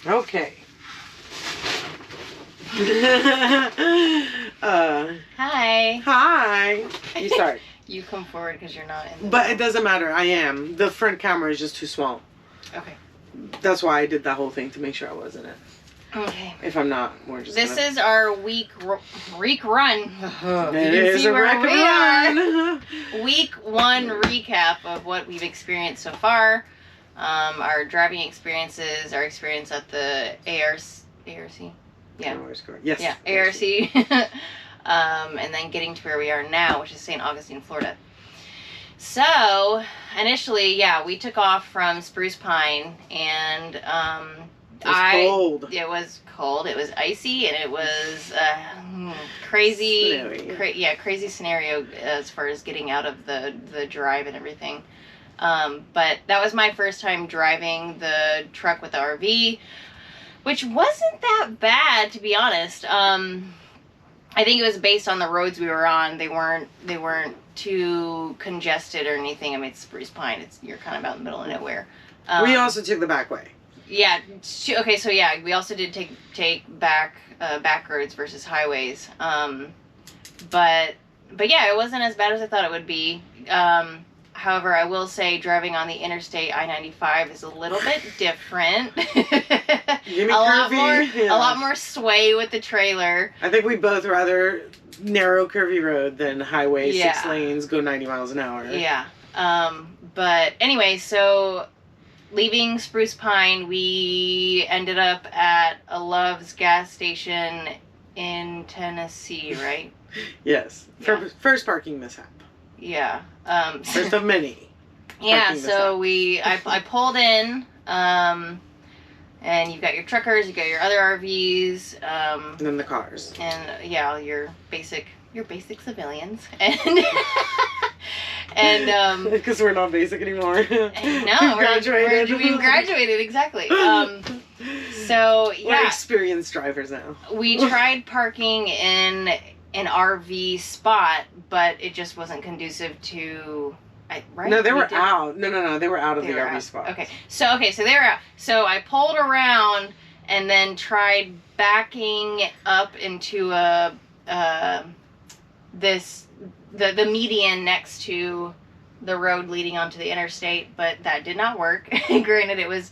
Okay. Hi. Hi. You start. You come forward because you're not in the But it doesn't matter. I am. The front camera is just too small. Okay. That's why I did that whole thing to make sure I was in it. Okay. If I'm not, we're just This is our week run. It is a record run. Week 1 recap of what we've experienced so far. Our driving experiences, our experience at the ARC. Yeah. Yes. Yeah, ARC. And then getting to where we are now, which is St. Augustine, Florida. So, initially, yeah, we took off from Spruce Pine, and It was cold. It was cold. It was icy, and it was crazy. Crazy scenario as far as getting out of the drive and everything. But that was my first time driving the truck with the RV, which wasn't that bad, to be honest. I think it was based on the roads we were on. They weren't too congested or anything. I mean, it's Spruce Pine. You're kind of out in the middle of nowhere. We also took the back way. Yeah. Okay. So yeah, we also did take back roads versus highways. But yeah, it wasn't as bad as I thought it would be. However, I will say driving on the interstate I-95 is a little bit different. A lot more sway with the trailer. I think we both rather narrow, curvy road than highway, Yeah. 6 lanes, go 90 miles an hour. Yeah. But anyway, so leaving Spruce Pine, we ended up at a Love's gas station in Tennessee, right? Yes. Yeah. First parking mishap. Yeah. First of many. Yeah, so I pulled in, and you've got your truckers, you've got your other RVs, And then the cars. and yeah, your basic civilians, and Because we're not basic anymore. no, we've graduated, exactly. So We're yeah, experienced drivers now. we tried parking in an RV spot, but it just wasn't conducive to. Right? No, they were out. No, they were out of the RV out. spot. Okay, so they were out. So I pulled around and then tried backing up into the median next to the road leading onto the interstate, but that did not work. Granted, it was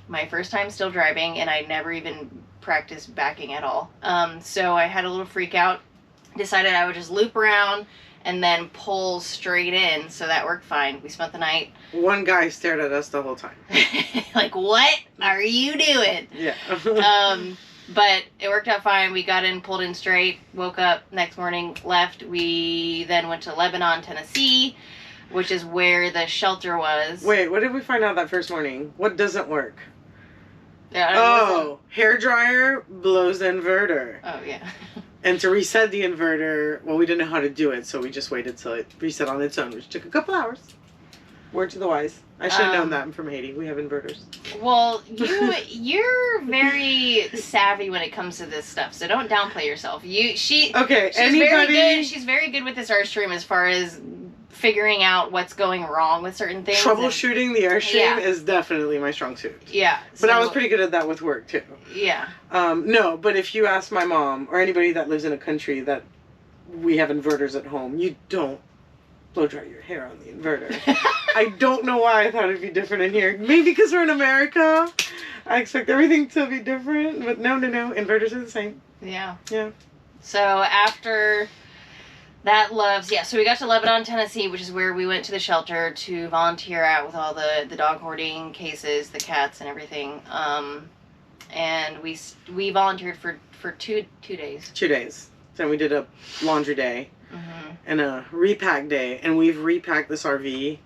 my first time still driving, and I never even practiced backing at all. So I had a little freak out. Decided I would just loop around and then pull straight in, so that worked fine. We spent the night. One guy stared at us the whole time. Like, what are you doing? Yeah. But it worked out fine. We got in, pulled in straight, woke up next morning, left. We then went to Lebanon, Tennessee, which is where the shelter was. Wait, what did we find out that first morning? What doesn't work? Yeah, hair dryer blows the inverter. Oh, yeah. And to reset the inverter, well, we didn't know how to do it, so we just waited till it reset on its own, which took a couple hours. Word to the wise. I should have known that. I'm from Haiti. We have inverters. Well, you're very savvy when it comes to this stuff, so don't downplay yourself. She's very good with this Airstream as far as figuring out what's going wrong with certain things. Troubleshooting the Airstream is definitely my strong suit. Yeah. But I was pretty good at that with work, too. Yeah. No, but if you ask my mom, or anybody that lives in a country that we have inverters at home, you don't blow dry your hair on the inverter. I don't know why I thought it'd be different in here. Maybe because we're in America. I expect everything to be different, but no. Inverters are the same. Yeah. Yeah. So after that so we got to Lebanon, Tennessee, which is where we went to the shelter to volunteer at with all the dog hoarding cases, the cats and everything. And we volunteered for 2 days. 2 days. Then we did a laundry day and a repack day, and we've repacked this RV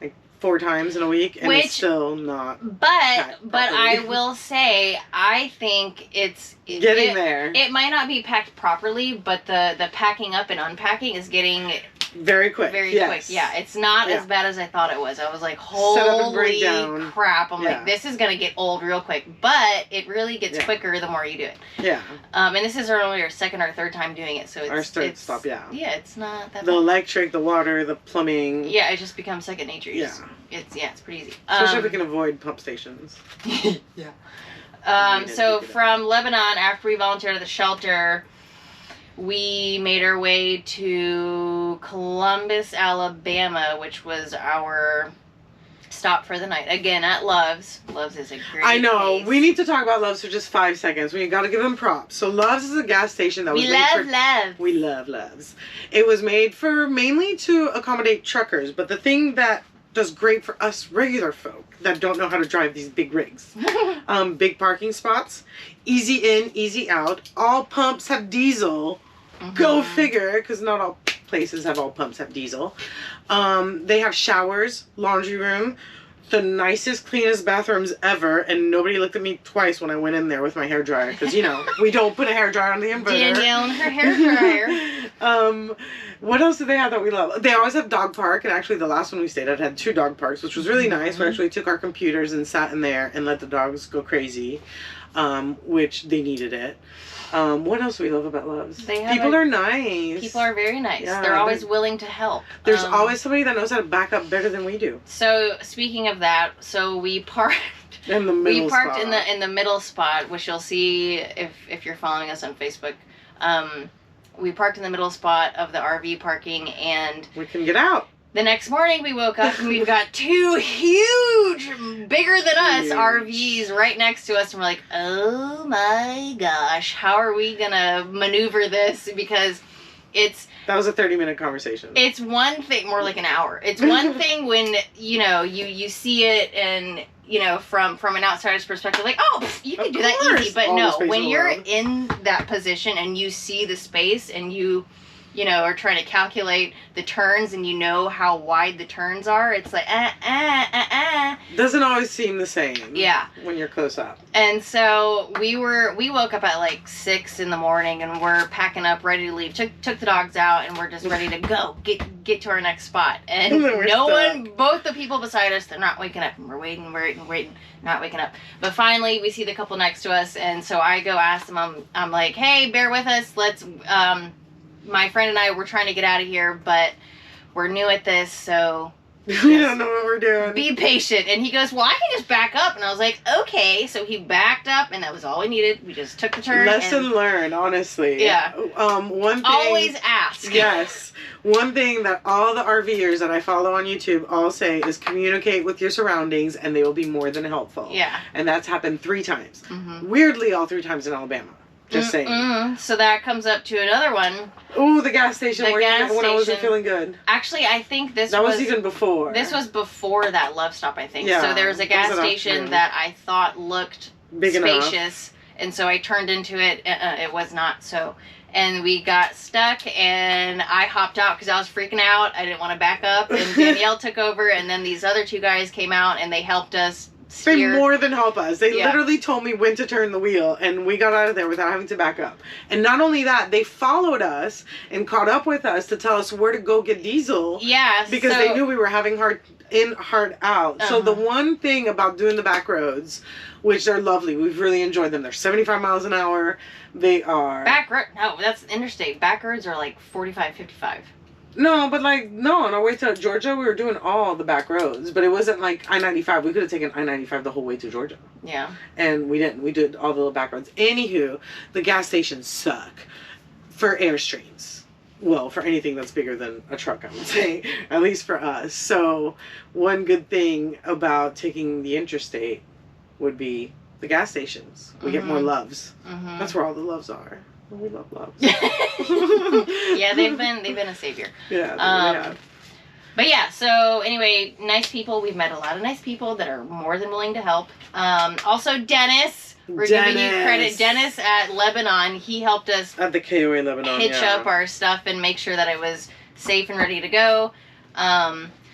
like 4 times in a week, and it's still not. But I will say, I think it's getting there. It might not be packed properly, but the packing up and unpacking is getting very quick. Quick. Yeah, it's not as bad as I thought it was. I was like, holy crap. I'm like, this is going to get old real quick. But it really gets quicker the more you do it. Yeah. And this is only our second or third time doing it. So it's... Our third stop, yeah. Yeah, it's not that The bad. electric, the water, the plumbing. Yeah, it just becomes second nature. Yeah. It's pretty easy. Especially if we can avoid pump stations. Yeah. So from Lebanon, after we volunteered at the shelter, we made our way to Columbus, Alabama, which was our stop for the night. Again, at Love's. Love's is a great I know. place. We need to talk about Love's for just 5 seconds. We got to give them props. So Love's is a gas station that was made for... Love. We love Love's. It was made for mainly to accommodate truckers, but the thing that does great for us regular folk that don't know how to drive these big rigs. Big parking spots, easy in, easy out. All pumps have diesel. Go figure, because not all places have all pumps have diesel. They have showers, laundry room, the nicest, cleanest bathrooms ever, and nobody looked at me twice when I went in there with my hairdryer, because, you know, we don't put a hairdryer on the inverter. Danielle and her hairdryer. What else do they have that we love? They always have dog park, and actually the last one we stayed at had 2 dog parks, which was really nice. We actually took our computers and sat in there and let the dogs go crazy, which they needed it. What else do we love about Love's? People are nice. People are very nice. Yeah, they're always willing to help. There's always somebody that knows how to back up better than we do. So speaking of that, so we parked in the middle we parked spot. in the middle spot, which you'll see if you're following us on Facebook. We parked in the middle spot of the RV parking, and we couldn't get out. The next morning we woke up and we've got 2 huge, bigger than us RVs right next to us, and we're like, oh my gosh, how are we gonna maneuver this? Because that was a 30-minute conversation. It's one thing, more like an hour. It's one thing when, you know, you see it and, you know, from an outsider's perspective, like, oh, you can do that easy. But no, when you're in that position and you see the space and you know, are trying to calculate the turns and you know how wide the turns are, it's like, Doesn't always seem the same. Yeah. When you're close up. And so we woke up at like 6 in the morning and we're packing up, ready to leave. Took the dogs out and we're just ready to go, get to our next spot. And no one, both the people beside us, they're not waking up. And we're waiting, not waking up. But finally we see the couple next to us, and so I go ask them, I'm like, hey, bear with us. Let's, my friend and I were trying to get out of here, but we're new at this, so we don't know what we're doing. Be patient. And he goes, well, I can just back up. And I was like, okay. So he backed up, and that was all we needed. We just took the turn. Lesson learned, honestly. Yeah. One thing. Always ask. Yes. One thing that all the RVers that I follow on YouTube all say is communicate with your surroundings, and they will be more than helpful. Yeah. And that's happened 3 times. Weirdly, all 3 times in Alabama. Just saying. So that comes up to another one. Ooh, the gas station when I wasn't feeling good. Actually, I think that was even before. This was before that Love Stop, I think. Yeah, so there was a gas station that I thought looked big spacious, enough. And so I turned into it. It was not so. And we got stuck, and I hopped out because I was freaking out. I didn't want to back up, and Danielle took over, and then these other 2 guys came out, and they helped us steer. They more than help us. They literally told me when to turn the wheel, and we got out of there without having to back up. And not only that, they followed us and caught up with us to tell us where to go get diesel. Yeah. Because they knew we were having hard in, hard out. So the one thing about doing the back roads, which are lovely, we've really enjoyed them. They're 75 miles an hour. They are... Back road? No, that's interstate. Back roads are like 45, 55. No, but like, no, on our way to Georgia, we were doing all the back roads, but it wasn't like I-95. We could have taken I-95 the whole way to Georgia. Yeah. And we didn't. We did all the back roads. Anywho, the gas stations suck for Airstreams. Well, for anything that's bigger than a truck, I would say, at least for us. So one good thing about taking the interstate would be the gas stations. We get more loves. That's where all the loves are. We love Loves. Yeah, they've been a savior. Yeah, they have. But yeah, so anyway, nice people. We've met a lot of nice people that are more than willing to help. Also, Dennis. We're giving you credit. Dennis at Lebanon, he helped us at the KOA Lebanon hitch up our stuff and make sure that it was safe and ready to go.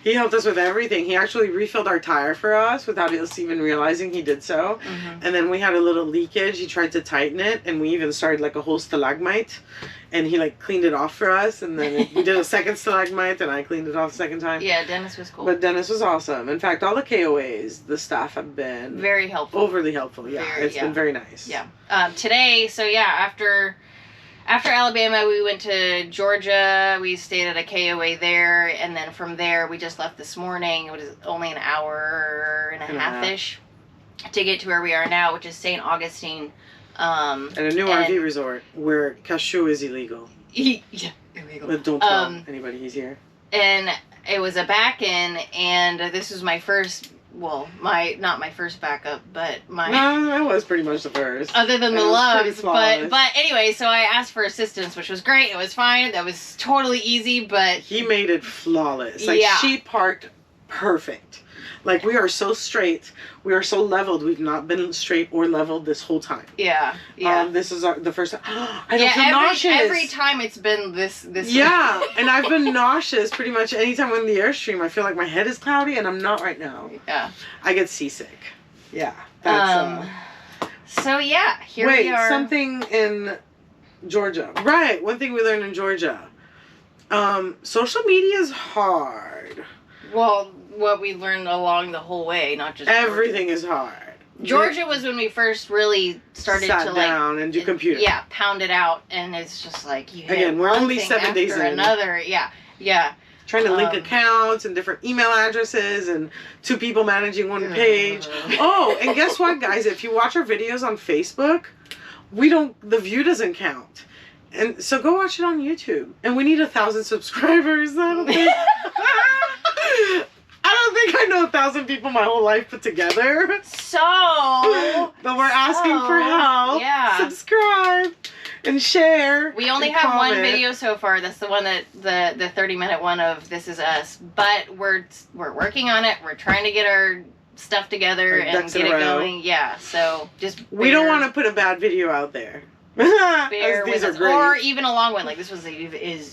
He helped us with everything. He actually refilled our tire for us without us even realizing he did so. And then we had a little leakage. He tried to tighten it, and we even started like a whole stalagmite. And he like cleaned it off for us. And then we did a second stalagmite, and I cleaned it off the second time. Yeah, Dennis was cool. But Dennis was awesome. In fact, all the KOAs, the staff have been very helpful. Overly helpful. Yeah, it's been very nice. Yeah. Today, so yeah, after Alabama, we went to Georgia. We stayed at a KOA there, and then from there, we just left this morning. It was only an hour and a half-ish. to get to where we are now, which is St. Augustine. And a new RV resort where cashew is illegal. Yeah, illegal. But don't tell anybody he's here. And it was a back-in, and this was my first, well, not my first backup, but my... No, that was pretty much the first. Other than the loves, but anyway, so I asked for assistance, which was great. It was fine. That was totally easy, but... He made it flawless. Like, she parked perfect. Like, we are so straight. We are so leveled. We've not been straight or leveled this whole time. Yeah. This is the first time. I don't feel nauseous. Every time it's been this Yeah, and I've been nauseous pretty much anytime I'm in the Airstream. I feel like my head is cloudy, and I'm not right now. Yeah. I get seasick. Yeah. That's, So, yeah, here we are. Wait, something in Georgia. Right, one thing we learned in Georgia. Social media is hard. Well, what we learned along the whole way, not just everything is hard. Georgia was when we first really started to sat down and do computer. Yeah, pound it out, and it's just like you. Again, we're only 7 days in. Another, yeah. Trying to link accounts and different email addresses and 2 people managing 1 page. Oh, and guess what, guys? If you watch our videos on Facebook, the view doesn't count. And so go watch it on YouTube. And we need 1,000 subscribers. I don't think I know 1,000 people my whole life put together. So, but we're asking for help. Yeah. Subscribe and share. We only have one video so far. That's the one that the 30-minute one of This Is Us. But we're working on it. We're trying to get our stuff together and get it going. Yeah. So we don't want to put a bad video out there. Bear with these are us. great. Or even a long one. Like this was is